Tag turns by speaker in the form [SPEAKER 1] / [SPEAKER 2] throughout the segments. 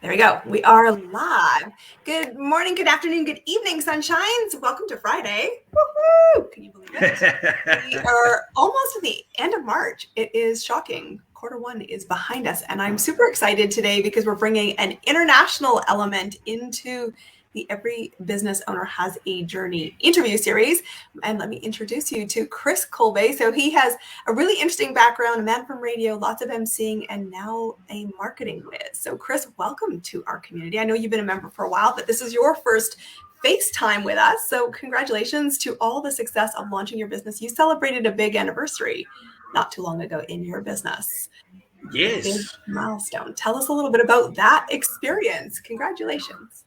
[SPEAKER 1] There we go. We are live. Good morning, good afternoon, good evening, sunshines. Welcome to Friday. Woohoo! Can you believe it? We are almost at the end of March. It is shocking. Quarter 1 is behind us, and I'm super excited today because we're bringing an international element into the Every Business Owner Has a Journey interview series. And let me introduce you to Chris Kolbe. So he has a really interesting background, a man from radio, lots of emceeing, and now a marketing whiz. So Chris, welcome to our community. I know you've been a member for a while, but this is your first FaceTime with us. So congratulations to all the success of launching your business. You celebrated a big anniversary not too long ago in your business.
[SPEAKER 2] Yes.
[SPEAKER 1] Big milestone. Tell us a little bit about that experience. Congratulations.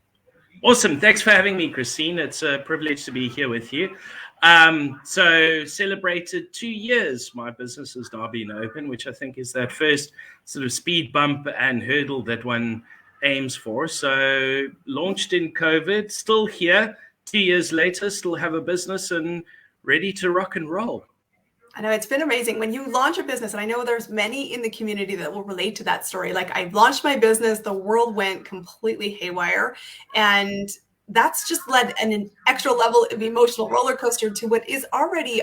[SPEAKER 2] Awesome. Thanks for having me, Christine. It's a privilege to be here with you. So celebrated 2 years. My business has now been open, which I think is that first sort of speed bump and hurdle that one aims for. So launched in COVID, still here 2 years later, still have a business and ready to rock and roll.
[SPEAKER 1] I know it's been amazing when you launch a business, and I know there's many in the community that will relate to that story. Like, I launched my business, the world went completely haywire, and that's just led an extra level of emotional roller coaster to what is already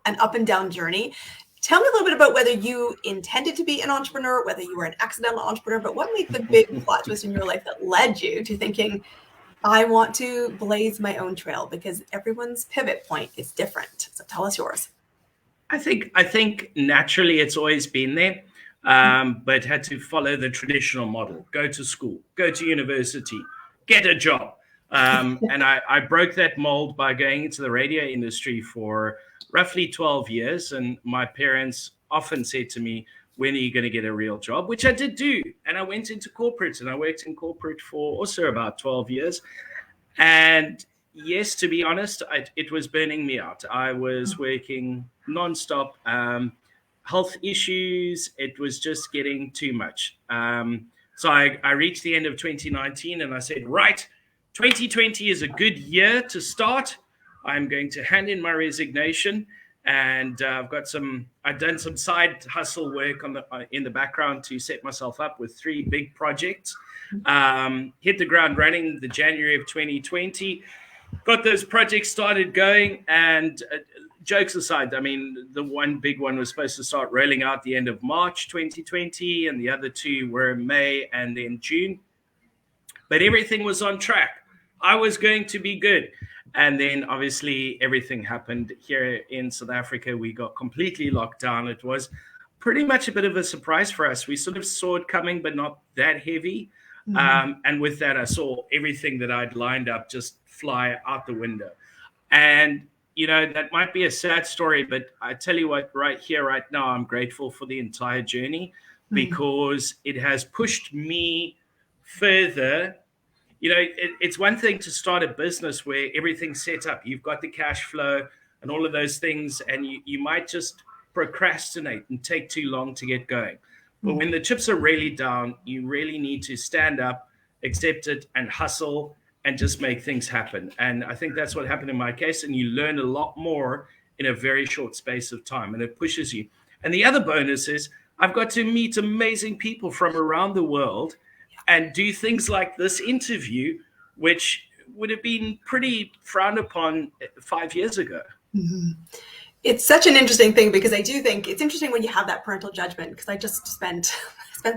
[SPEAKER 1] an up and down journey. Tell me a little bit about whether you intended to be an entrepreneur, whether you were an accidental entrepreneur, but what made the big plot twist in your life that led you to thinking, I want to blaze my own trail, because everyone's pivot point is different. So tell us yours.
[SPEAKER 2] I think naturally it's always been there, but had to follow the traditional model: go to school, go to university, get a job. And I broke that mold by going into the radio industry for roughly 12 years. And my parents often said to me, when are you going to get a real job? Which I did do. And I went into corporate, and I worked in corporate for also about 12 years. And yes, to be honest, it was burning me out. I was working nonstop, health issues. It was just getting too much. So I reached the end of 2019 and I said, right, 2020 is a good year to start. I'm going to hand in my resignation. And I've done some side hustle work in the background to set myself up with 3 big projects. Hit the ground running the January of 2020. Got those projects started going, and jokes aside, I mean, the one big one was supposed to start rolling out the end of March 2020, and the other 2 were May and then June. But everything was on track. I was going to be good. And then obviously everything happened here in South Africa. We got completely locked down. It was pretty much a bit of a surprise for us. We sort of saw it coming, but not that heavy. And with that, I saw everything that I'd lined up just fly out the window. And, that might be a sad story, but I tell you what, right here, right now, I'm grateful for the entire journey, because it has pushed me further. It's one thing to start a business where everything's set up. You've got the cash flow and all of those things, and you might just procrastinate and take too long to get going. But when the chips are really down, you really need to stand up, accept it, and hustle and just make things happen. And I think that's what happened in my case. And you learn a lot more in a very short space of time, and it pushes you. And the other bonus is I've got to meet amazing people from around the world and do things like this interview, which would have been pretty frowned upon 5 years ago.
[SPEAKER 1] It's such an interesting thing, because I do think it's interesting when you have that parental judgment, because I just spent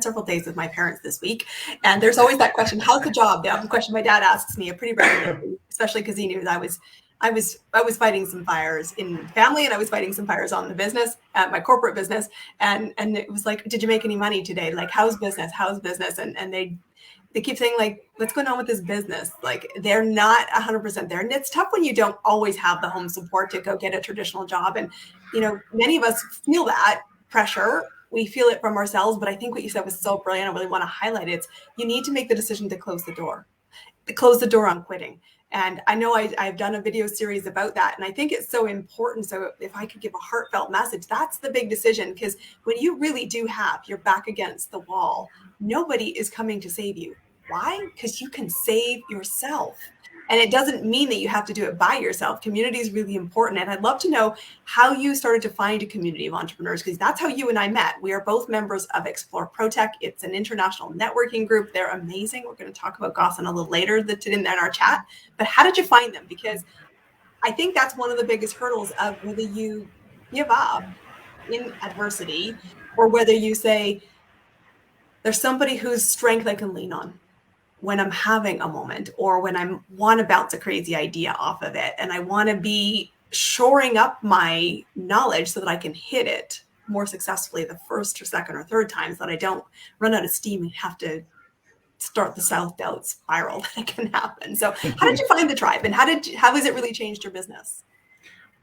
[SPEAKER 1] several days with my parents this week, and there's always that question, how's the job? The question my dad asks me pretty regularly, especially because he knew that I was fighting some fires in family, and I was fighting some fires on the business, at my corporate business. And it was like, did you make any money today? Like, how's business? And they keep saying, like, what's going on with this business? Like, they're not 100% there. And it's tough when you don't always have the home support to go get a traditional job. And, many of us feel that pressure. We feel it from ourselves. But I think what you said was so brilliant. I really want to highlight it. You need to make the decision to close the door on quitting. And I know I've done a video series about that. And I think it's so important. So if I could give a heartfelt message, that's the big decision. Because when you really do have your back against the wall, nobody is coming to save you. Why? Because you can save yourself. And it doesn't mean that you have to do it by yourself. Community is really important. And I'd love to know how you started to find a community of entrepreneurs, because that's how you and I met. We are both members of Explore ProTech. It's an international networking group. They're amazing. We're going to talk about Gossen a little later that in our chat. But how did you find them? Because I think that's one of the biggest hurdles of whether you give up in adversity or whether you say, there's somebody whose strength I can lean on when I'm having a moment, or when I want to bounce a crazy idea off of it. And I want to be shoring up my knowledge so that I can hit it more successfully the first or second or third times, so that I don't run out of steam and have to start the self-doubt spiral that can happen. So how did you find the tribe, and how has it really changed your business?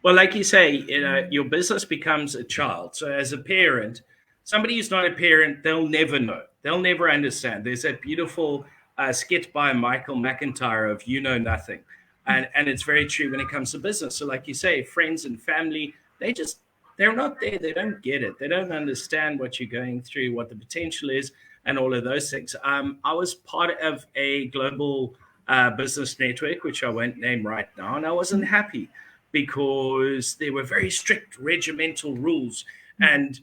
[SPEAKER 2] Well, like you say, your business becomes a child. So as a parent, somebody who's not a parent, they'll never know. They'll never understand. There's that beautiful skit by Michael McIntyre of "You Know Nothing." And it's very true when it comes to business. So like you say, friends and family, they're not there. They don't get it. They don't understand what you're going through, what the potential is, and all of those things. I was part of a global business network, which I won't name right now, and I wasn't happy because there were very strict regimental rules, and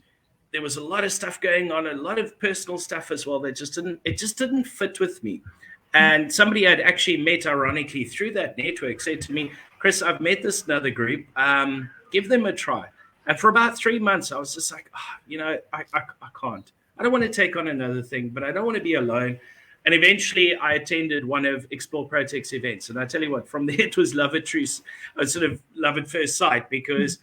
[SPEAKER 2] there was a lot of stuff going on, a lot of personal stuff as well that just didn't fit with me. And somebody I'd actually met, ironically, through that network said to me, "Chris, I've met this another group. Give them a try." And for about 3 months, I was just like, I can't. I don't want to take on another thing, but I don't want to be alone. And eventually I attended one of Explore ProTech's events. And I tell you what, from there it was love at first sight, because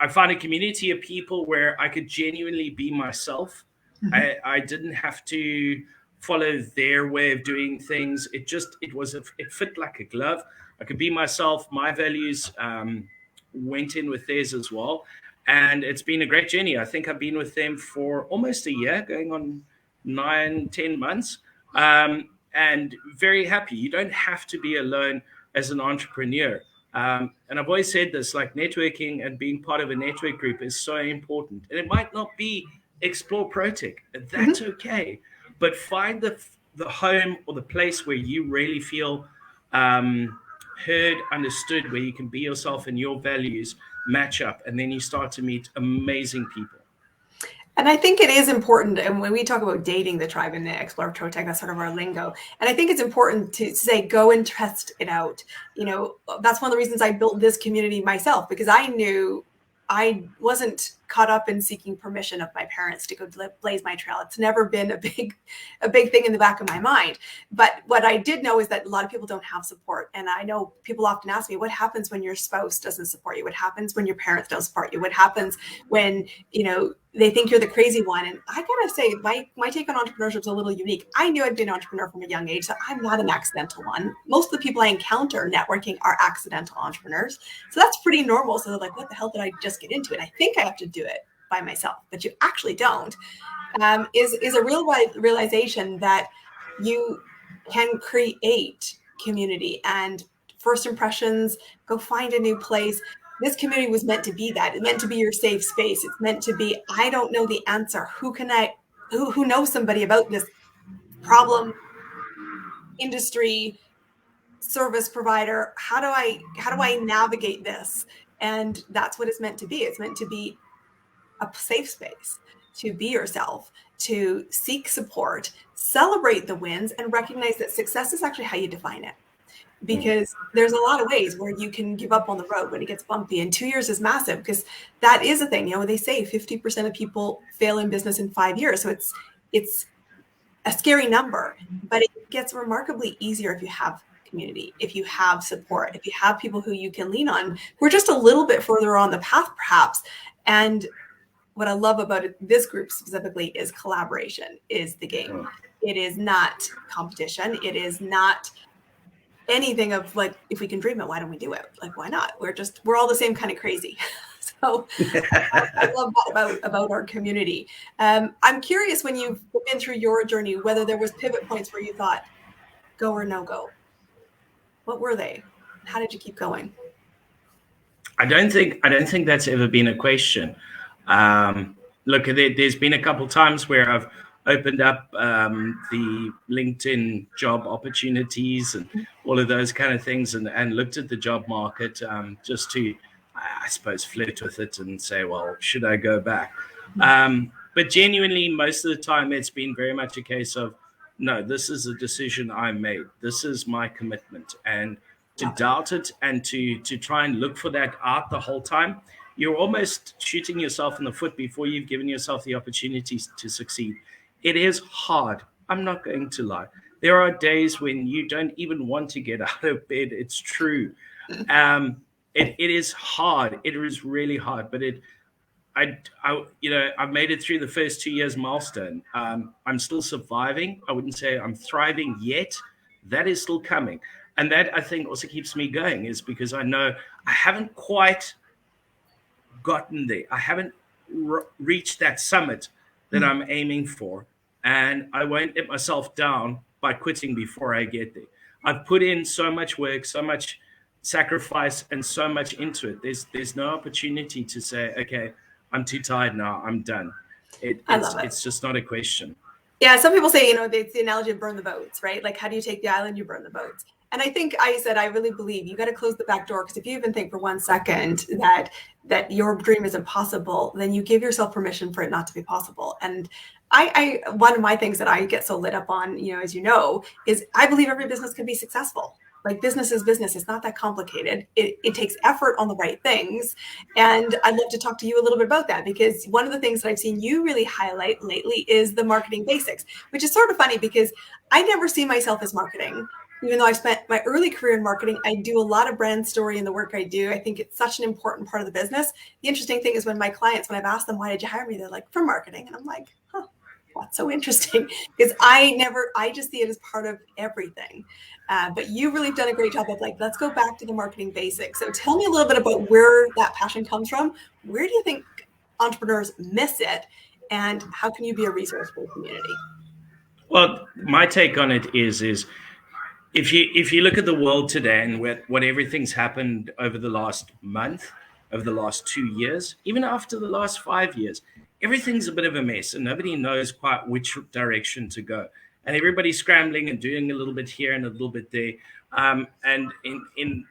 [SPEAKER 2] I found a community of people where I could genuinely be myself. I didn't have to follow their way of doing things. It fit like a glove. I could be myself. My values went in with theirs as well. And it's been a great journey. I think I've been with them for almost a year, going on 9-10 months, and very happy. You don't have to be alone as an entrepreneur. And I've always said this, like, networking and being part of a network group is so important. And it might not be Explore ProTech. That's okay. But find the home or the place where you really feel heard, understood, where you can be yourself and your values match up. And then you start to meet amazing people.
[SPEAKER 1] And I think it is important, and when we talk about dating the tribe in the Explore ProTech, that's sort of our lingo. And I think it's important to say, go and test it out. That's one of the reasons I built this community myself, because I knew I wasn't caught up in seeking permission of my parents to go blaze my trail. It's never been a big thing in the back of my mind. But what I did know is that a lot of people don't have support. And I know people often ask me, what happens when your spouse doesn't support you? What happens when your parents don't support you? What happens when, they think you're the crazy one? And I gotta say, my take on entrepreneurship is a little unique. I knew I'd been an entrepreneur from a young age, so I'm not an accidental one. Most of the people I encounter networking are accidental entrepreneurs. So that's pretty normal. So they're like, what the hell did I just get into? And I think I have to do it by myself, but you actually don't. Is a real realization that you can create community and first impressions. Go find a new place. This community was meant to be that. It's meant to be your safe space. It's meant to be, I don't know the answer. Who knows somebody about this problem, industry, service provider? How do I navigate this? And that's what it's meant to be. It's meant to be a safe space to be yourself, to seek support, celebrate the wins, and recognize that success is actually how you define it. Because there's a lot of ways where you can give up on the road when it gets bumpy, and 2 years is massive, because that is a thing. They say 50% of people fail in business in 5 years. So it's a scary number, but it gets remarkably easier if you have community, if you have support, if you have people who you can lean on, who are just a little bit further on the path, perhaps. And what I love about this group specifically is collaboration is the game. It is not competition. It is not anything of like, if we can dream it, why don't we do it? Like, why not? We're all the same kind of crazy. So I love that about our community. I'm curious, when you've been through your journey, whether there was pivot points where you thought, go or no go. What were they? How did you keep going?
[SPEAKER 2] I don't think that's ever been a question. Look, there's been a couple times where I've opened up the LinkedIn job opportunities and all of those kind of things, and looked at the job market just to, I suppose, flirt with it and say, well, should I go back? But genuinely, most of the time, it's been very much a case of, no, this is a decision I made. This is my commitment. And to doubt it and to try and look for that out the whole time, you're almost shooting yourself in the foot before you've given yourself the opportunity to succeed. It is hard. I'm not going to lie. There are days when you don't even want to get out of bed. It's true. It is hard. It is really hard, but I've made it through the first 2 years milestone. I'm still surviving. I wouldn't say I'm thriving yet. That is still coming. And that, I think, also keeps me going, is because I know I haven't quite gotten there. I haven't reached that summit that I'm aiming for. And I won't let myself down by quitting before I get there. I've put in so much work, so much sacrifice, and so much into it. There's no opportunity to say, okay, I'm too tired now, I'm done. It's just not a question.
[SPEAKER 1] Yeah, some people say, it's the analogy of burn the boats, right? Like, how do you take the island? You burn the boats. And I think I said, I really believe you got to close the back door, because if you even think for 1 second that your dream is impossible, then you give yourself permission for it not to be possible. And I one of my things that I get so lit up on, as you know, is I believe every business can be successful. Like, business is business. It's not that complicated. It takes effort on the right things. And I'd love to talk to you a little bit about that, because one of the things that I've seen you really highlight lately is the marketing basics, which is sort of funny because I never see myself as marketing. Even though I spent my early career in marketing, I do a lot of brand story in the work I do. I think it's such an important part of the business. The interesting thing is when I've asked them, why did you hire me? They're like, for marketing. And I'm like, huh, that's so interesting, because I just see it as part of everything. But you really have done a great job of let's go back to the marketing basics. So tell me a little bit about where that passion comes from. Where do you think entrepreneurs miss it? And how can you be a resource for the community?
[SPEAKER 2] Well, my take on it is if you look at the world today and what everything's happened over the last month, over the last 2 years, even after the last 5 years, everything's a bit of a mess and nobody knows quite which direction to go. And everybody's scrambling and doing a little bit here and a little bit there. And in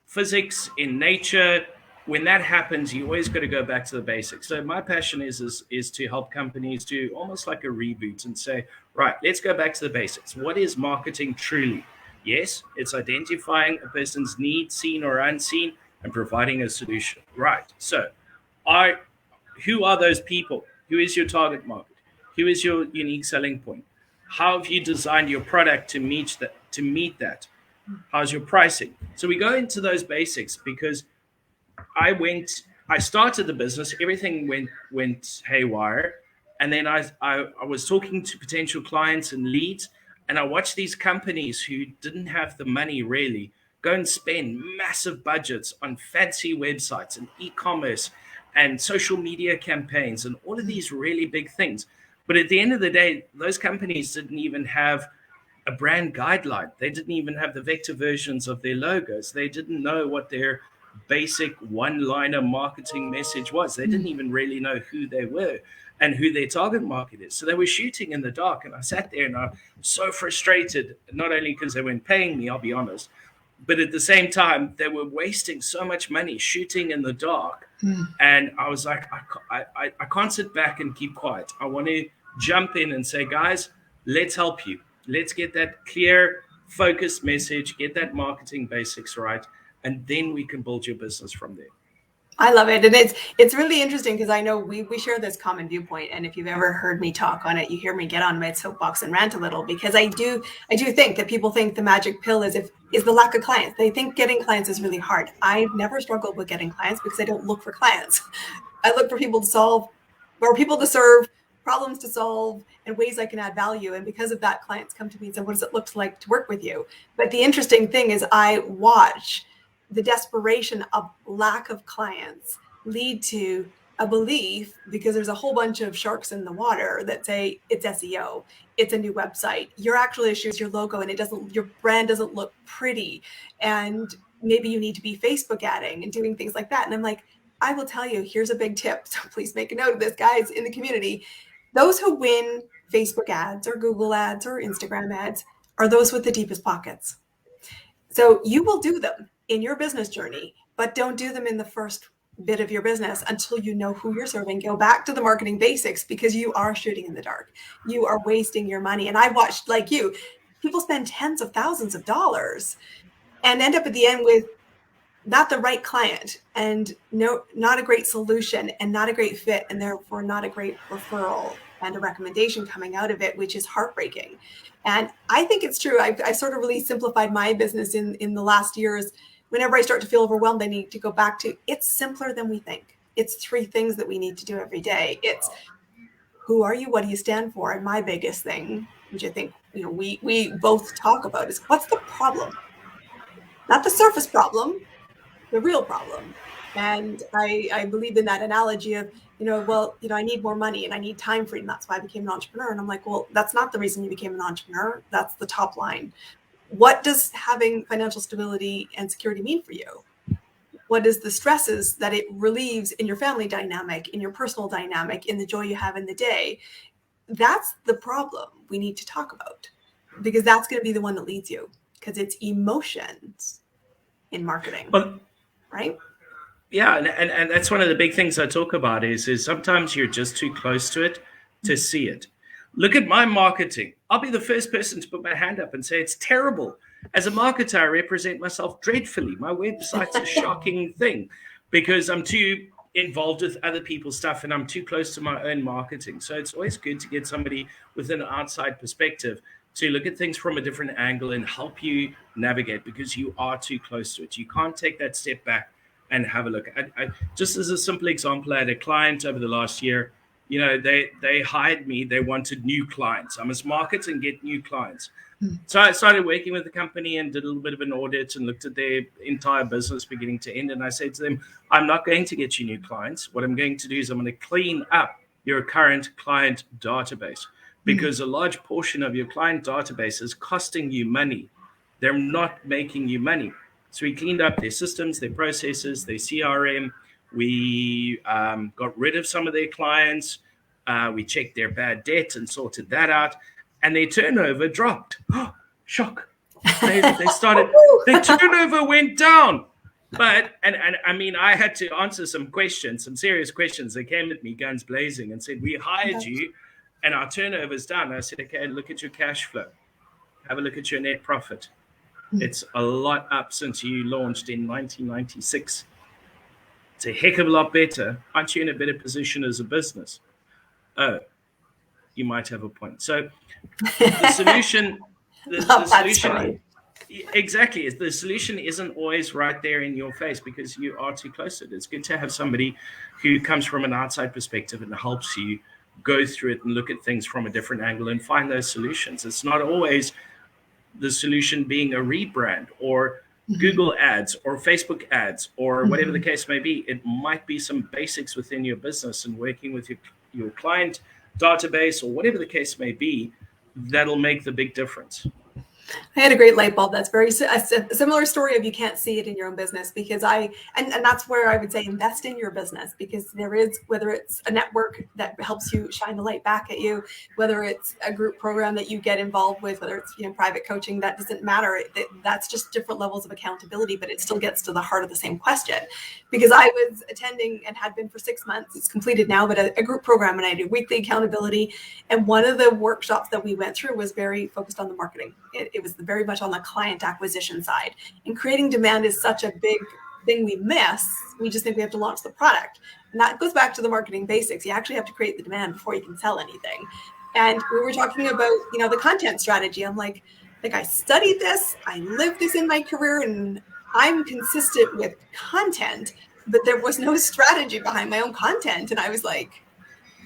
[SPEAKER 2] physics, in nature, when that happens, you always got to go back to the basics. So my passion is to help companies do almost like a reboot and say, right, let's go back to the basics. What is marketing truly? Yes, it's identifying a person's need, seen or unseen, and providing a solution. Right. So who are those people? Who is your target market? Who is your unique selling point? How have you designed your product to meet that? How's your pricing? So we go into those basics, because I started the business, everything went haywire. And then I was talking to potential clients and leads, and I watched these companies who didn't have the money really go and spend massive budgets on fancy websites and e-commerce and social media campaigns and all of these really big things. But at the end of the day, those companies didn't even have a brand guideline. They didn't even have the vector versions of their logos. They didn't know what their basic one-liner marketing message was. They didn't even really know who they were and who their target market is. So they were shooting in the dark. And I sat there and I'm so frustrated, not only because they weren't paying me, I'll be honest, but at the same time, they were wasting so much money shooting in the dark. And I was like, I can't sit back and keep quiet. I want to jump in and say, guys, let's help you. Let's get that clear, focused message, get that marketing basics right, and then we can build your business from there.
[SPEAKER 1] I love it. And it's really interesting, because I know we share this common viewpoint. And if you've ever heard me talk on it, you hear me get on my soapbox and rant a little, because I do think that people think the magic pill is the lack of clients. They think getting clients is really hard. I've never struggled with getting clients, because I don't look for clients. I look for people to solve, or people to serve, problems to solve, and ways I can add value. And because of that, clients come to me and say, what does it look like to work with you? But the interesting thing is I watch the desperation of lack of clients lead to a belief, because there's a whole bunch of sharks in the water that say it's SEO, it's a new website. Your actual issue is your logo, and your brand doesn't look pretty. And maybe you need to be Facebook adding and doing things like that. And I'm like, I will tell you, here's a big tip. So please make a note of this, guys, in the community. Those who win Facebook ads or Google ads or Instagram ads are those with the deepest pockets. So you will do them in your business journey, but don't do them in the first bit of your business until you know who you're serving. Go back to the marketing basics, because you are shooting in the dark. You are wasting your money. And I watched, like you, people spend tens of thousands of dollars and end up at the end with not the right client and not a great solution and not a great fit, and therefore not a great referral and a recommendation coming out of it, which is heartbreaking. And I think it's true. I've sort of really simplified my business in the last years. Whenever I start to feel overwhelmed, I need to go back to, it's simpler than we think. It's 3 things that we need to do every day. It's who are you? What do you stand for? And my biggest thing, which I think we both talk about, is what's the problem? Not the surface problem, the real problem. And I believe in that analogy of, I need more money and I need time freedom. That's why I became an entrepreneur. And I'm like, well, that's not the reason you became an entrepreneur. That's the top line. What does having financial stability and security mean for you? What is the stresses that it relieves in your family dynamic, in your personal dynamic, in the joy you have in the day? That's the problem we need to talk about, because that's going to be the one that leads you, because it's emotions in marketing.
[SPEAKER 2] Well,
[SPEAKER 1] right?
[SPEAKER 2] Yeah, and that's one of the big things I talk about is sometimes you're just too close to it to see it. Look at my marketing. I'll be the first person to put my hand up and say it's terrible. As a marketer, I represent myself dreadfully. My website's a shocking thing because I'm too involved with other people's stuff and I'm too close to my own marketing. So it's always good to get somebody with an outside perspective to look at things from a different angle and help you navigate, because you are too close to it. You can't take that step back and have a look. I just as a simple example, I had a client over the last year. They hired me. They wanted new clients. I must market and get new clients. So I started working with the company and did a little bit of an audit and looked at their entire business beginning to end. And I said to them, I'm not going to get you new clients. What I'm going to do is I'm going to clean up your current client database, because a large portion of your client database is costing you money. They're not making you money. So we cleaned up their systems, their processes, their CRM. We got rid of some of their clients. We checked their bad debt and sorted that out. And their turnover dropped. Shock. They started, their turnover went down. But, and I mean, I had to answer some questions, some serious questions. They came at me guns blazing and said, we hired you and our turnover's down. I said, okay, look at your cash flow. Have a look at your net profit. It's a lot up since you launched in 1996. It's a heck of a lot better. Aren't you in a better position as a business? Oh, you might have a point. So the solution, the solution, exactly, is the solution isn't always right there in your face because you are too close to it. It's good to have somebody who comes from an outside perspective and helps you go through it and look at things from a different angle and find those solutions. It's not always the solution being a rebrand or Google ads or Facebook ads or whatever the case may be. It might be some basics within your business and working with your client database or whatever the case may be that'll make the big difference.
[SPEAKER 1] I had a great light bulb. That's a similar story of you can't see it in your own business, because and that's where I would say invest in your business, because there is, whether it's a network that helps you shine the light back at you, whether it's a group program that you get involved with, whether it's private coaching, that doesn't matter. That's just different levels of accountability, but it still gets to the heart of the same question. Because I was attending and had been for 6 months, it's completed now, but a group program, and I do weekly accountability. And one of the workshops that we went through was very focused on the marketing. It was very much on the client acquisition side. And creating demand is such a big thing we miss. We just think we have to launch the product. And that goes back to the marketing basics. You actually have to create the demand before you can sell anything. And we were talking about, the content strategy. I'm like I studied this, I lived this in my career, and I'm consistent with content, but there was no strategy behind my own content. And I was like,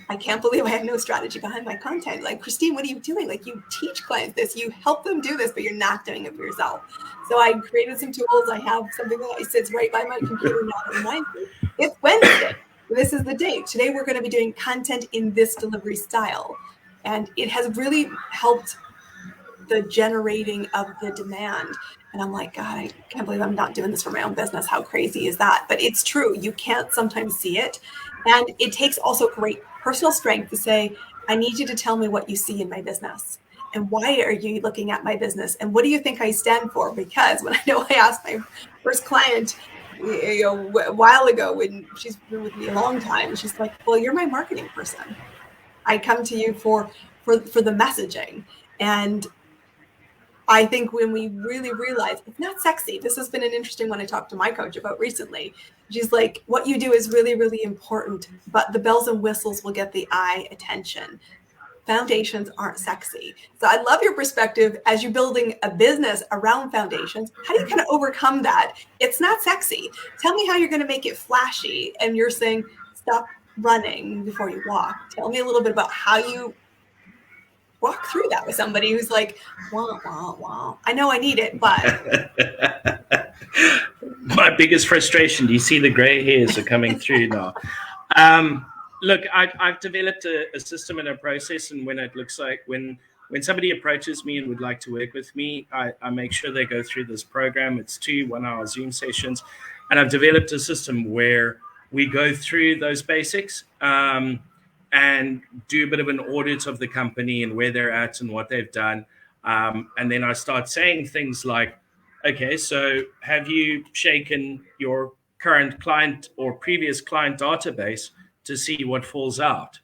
[SPEAKER 1] I can't believe I have no strategy behind my content. Like, Christine, what are you doing? Like, you teach clients this, you help them do this, but you're not doing it for yourself. So I created some tools. I have something that sits right by my computer now that reminds me. It's Wednesday. This is the day. Today we're going to be doing content in this delivery style. And it has really helped the generating of the demand. And I'm like, God, I can't believe I'm not doing this for my own business. How crazy is that? But it's true. You can't sometimes see it. And it takes also great personal strength to say, I need you to tell me what you see in my business. And why are you looking at my business? And what do you think I stand for? Because when I know I asked my first client, a while ago, when she's been with me a long time, she's like, well, you're my marketing person. I come to you for the messaging. And I think when we really realize it's not sexy, this has been an interesting one I talked to my coach about recently. She's like, what you do is really, really important, but the bells and whistles will get the eye attention. Foundations aren't sexy. So I love your perspective as you're building a business around foundations. How do you kind of overcome that? It's not sexy. Tell me how you're going to make it flashy. And you're saying, stop running before you walk. Tell me a little bit about how you walk through that with somebody who's like, wah, wah, wah. I know I need it, but.
[SPEAKER 2] My biggest frustration, do you see the gray hairs are coming through now? Look, I've developed a system and a process, and when it looks like when somebody approaches me and would like to work with me, I make sure they go through this program. It's 2 1-hour Zoom sessions, and I've developed a system where we go through those basics and do a bit of an audit of the company and where they're at and what they've done, and then I start saying things like, okay, so have you shaken your current client or previous client database to see what falls out?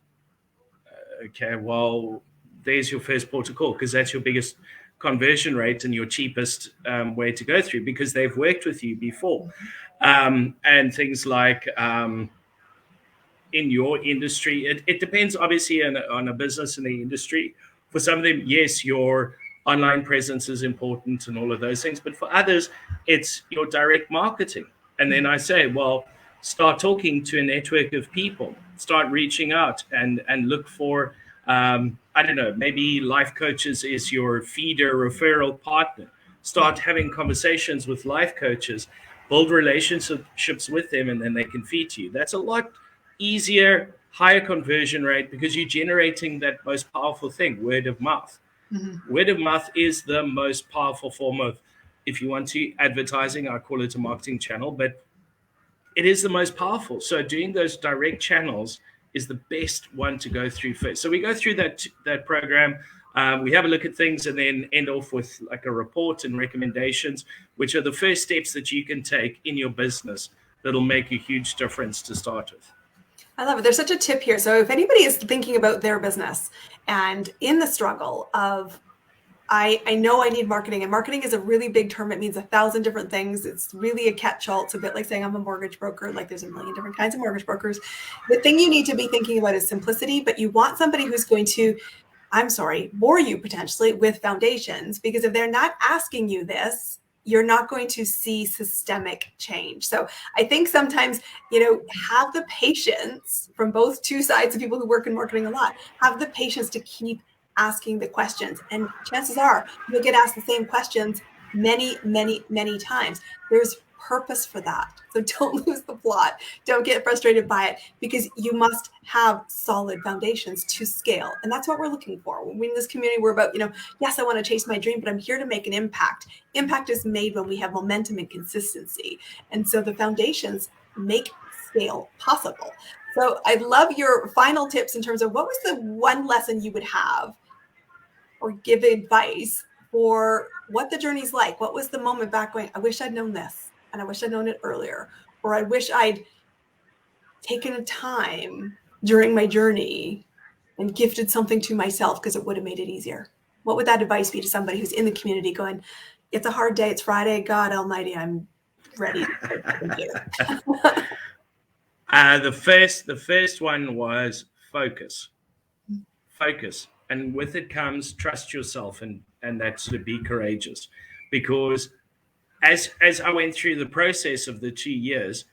[SPEAKER 2] Okay, well, there's your first port of call, because that's your biggest conversion rate and your cheapest way to go through, because they've worked with you before. And things like in your industry, it depends obviously on a business in the industry. For some of them, yes, your online presence is important and all of those things. But for others, it's your direct marketing. And then I say, well, start talking to a network of people, start reaching out and look for, I don't know, maybe life coaches is your feeder referral partner. Start having conversations with life coaches, build relationships with them, and then they can feed you. That's a lot easier, higher conversion rate, because you're generating that most powerful thing, word of mouth. Mm-hmm. Word of mouth is the most powerful form of, if you want to, advertising. I call it a marketing channel, but it is the most powerful. So doing those direct channels is the best one to go through first. So we go through that program. We have a look at things and then end off with like a report and recommendations, which are the first steps that you can take in your business that'll make a huge difference to start with.
[SPEAKER 1] I love it. There's such a tip here. So if anybody is thinking about their business and in the struggle of, I know I need marketing, and marketing is a really big term. It means 1,000 different things. It's really a catch-all. It's a bit like saying I'm a mortgage broker. Like there's a million different kinds of mortgage brokers. The thing you need to be thinking about is simplicity, but you want somebody who's going to, bore you potentially with foundations, because if they're not asking you this, you're not going to see systemic change. So I think sometimes, have the patience from both two sides of people who work in marketing a lot, have the patience to keep asking the questions. And chances are you'll get asked the same questions many, many, many times. There's purpose for that. So don't lose the plot. Don't get frustrated by it, because you must have solid foundations to scale. And that's what we're looking for. When we're in this community, we're about, yes, I want to chase my dream, but I'm here to make an impact. Impact is made when we have momentum and consistency. And so the foundations make scale possible. So I love your final tips in terms of what was the one lesson you would have or give advice for what the journey's like. What was the moment back going, I wish I'd known this, and I wish I'd known it earlier, or I wish I'd taken a time during my journey and gifted something to myself because it would have made it easier. What would that advice be to somebody who's in the community going, it's a hard day, it's Friday, God almighty, I'm ready to
[SPEAKER 2] The first one was focus. Focus. And with it comes trust yourself, and that's to be courageous. Because as I went through the process of the 2 years,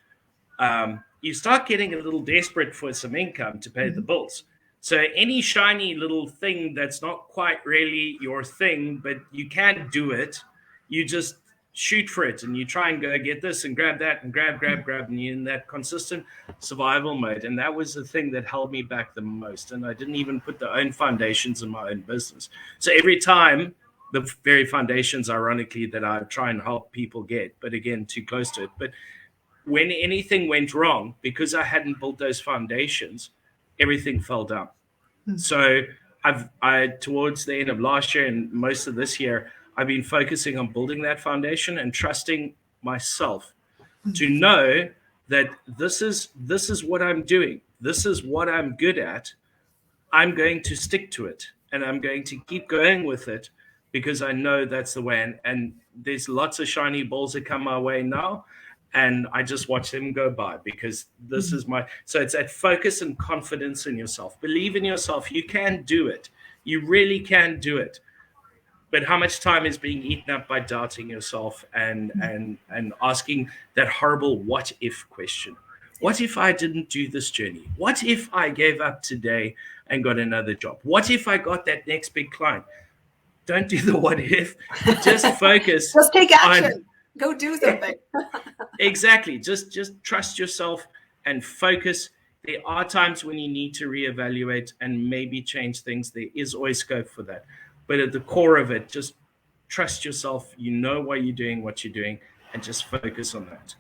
[SPEAKER 2] you start getting a little desperate for some income to pay the bills. So any shiny little thing that's not quite really your thing, but you can do it, you just shoot for it and you try and go get this and grab that and grab, and you're in that consistent survival mode. And that was the thing that held me back the most. And I didn't even put the own foundations in my own business. So every time, the very foundations, ironically, that I try and help people get, but again, too close to it. But when anything went wrong, because I hadn't built those foundations, everything fell down. So towards the end of last year and most of this year, I've been focusing on building that foundation and trusting myself to know that this is what I'm doing. This is what I'm good at. I'm going to stick to it and I'm going to keep going with it because I know that's the way. And there's lots of shiny balls that come my way now. And I just watch them go by because this is so it's that focus and confidence in yourself. Believe in yourself. You can do it. You really can do it. But how much time is being eaten up by doubting yourself and asking that horrible what if question? What if I didn't do this journey? What if I gave up today and got another job? What if I got that next big client? Don't do the what if. Just focus.
[SPEAKER 1] Just take action. Go do something.
[SPEAKER 2] Exactly. Just trust yourself and focus. There are times when you need to reevaluate and maybe change things. There is always scope for that. But at the core of it, just trust yourself. You know why you're doing what you're doing, and just focus on that.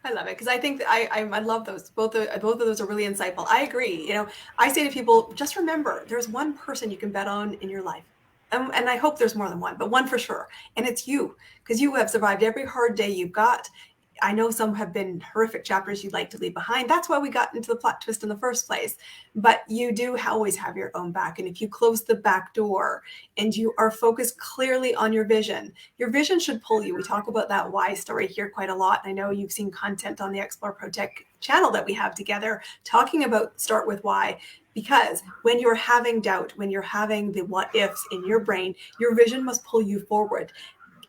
[SPEAKER 1] I love it because I think that I love those. Both of those are really insightful. I agree. I say to people, just remember, there's one person you can bet on in your life. And I hope there's more than one, but one for sure. And it's you, because you have survived every hard day you've got. I know some have been horrific chapters you'd like to leave behind. That's why we got into the plot twist in the first place. But you do always have your own back. And if you close the back door and you are focused clearly on your vision should pull you. We talk about that why story here quite a lot. I know you've seen content on the Explore Protect channel that we have together talking about start with why. Because when you're having doubt, when you're having the what ifs in your brain, your vision must pull you forward.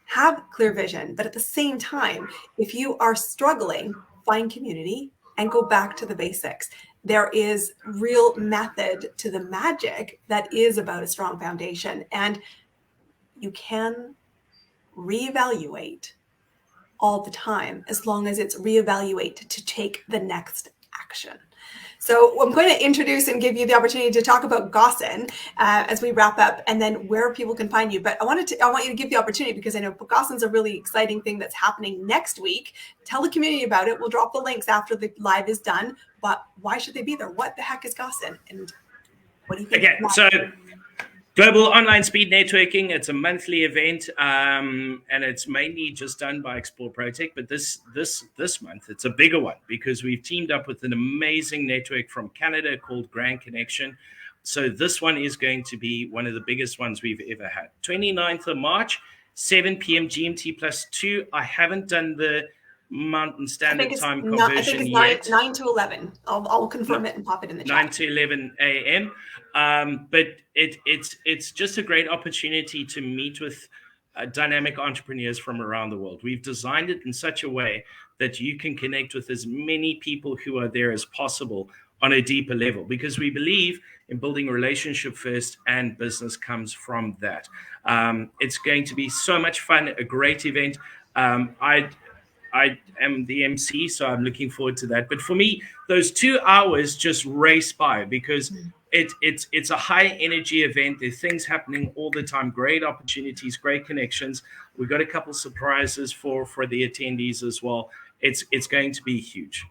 [SPEAKER 1] Have clear vision, but at the same time, if you are struggling, find community and go back to the basics. There is real method to the magic that is about a strong foundation, and you can reevaluate all the time as long as it's reevaluate to take the next action. So I'm going to introduce and give you the opportunity to talk about Gossan as we wrap up, and then where people can find you. But I want you to give the opportunity because I know Gossan's a really exciting thing that's happening next week. Tell the community about it. We'll drop the links after the live is done. But why should they be there? What the heck is Gossan? And what do you think?
[SPEAKER 2] Okay, so Global Online Speed Networking, it's a monthly event, and it's mainly just done by Explore Protect. But this month, it's a bigger one because we've teamed up with an amazing network from Canada called Grand Connection. So this one is going to be one of the biggest ones we've ever had. 29th of March, 7 p.m. GMT +2. I haven't done the Mountain Standard Time conversion yet.
[SPEAKER 1] 9 to 11. I'll confirm it and pop it in the chat.
[SPEAKER 2] 9 to 11 a.m. But it's just a great opportunity to meet with dynamic entrepreneurs from around the world. We've designed it in such a way that you can connect with as many people who are there as possible on a deeper level, because we believe in building a relationship first and business comes from that. It's going to be so much fun, a great event. I am the MC, so I'm looking forward to that. But for me, those 2 hours just race by because it's a high energy event. There's things happening all the time, great opportunities, great connections. We've got a couple surprises for the attendees as well. It's going to be huge.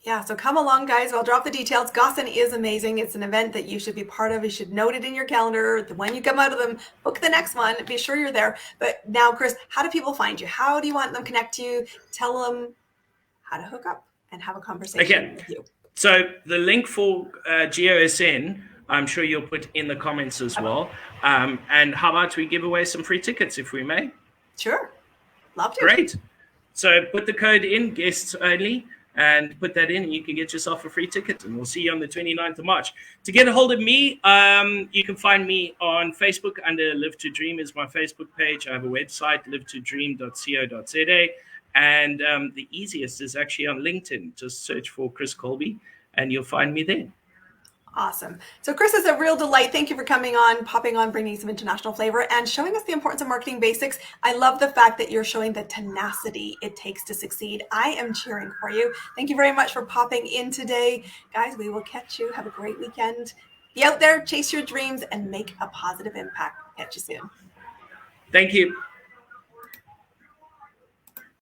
[SPEAKER 1] Yeah, so come along, guys. I'll drop the details. Gossan is amazing. It's an event that you should be part of. You should note it in your calendar. When you come out of them, book the next one. Be sure you're there. But now, Chris, how do people find you? How do you want them to connect to you? Tell them how to hook up and have a conversation with you.
[SPEAKER 2] So the link for GOSN, I'm sure you'll put in the comments as well. And how about we give away some free tickets if we may?
[SPEAKER 1] Sure. Love to.
[SPEAKER 2] Great. So put the code in, guests only, and put that in, and you can get yourself a free ticket. And we'll see you on the 29th of March. To get a hold of me, you can find me on Facebook under Live2Dream is my Facebook page. I have a website, live2dream.co.za. And the easiest is actually on LinkedIn. Just search for Chris Kolbe, and you'll find me there.
[SPEAKER 1] Awesome. So Chris, is a real delight. Thank you for coming on, popping on, bringing some international flavor and showing us the importance of marketing basics. I love the fact that you're showing the tenacity it takes to succeed. I am cheering for you. Thank you very much for popping in today. Guys, we will catch you. Have a great weekend. Be out there, chase your dreams, and make a positive impact. Catch you soon.
[SPEAKER 2] Thank you.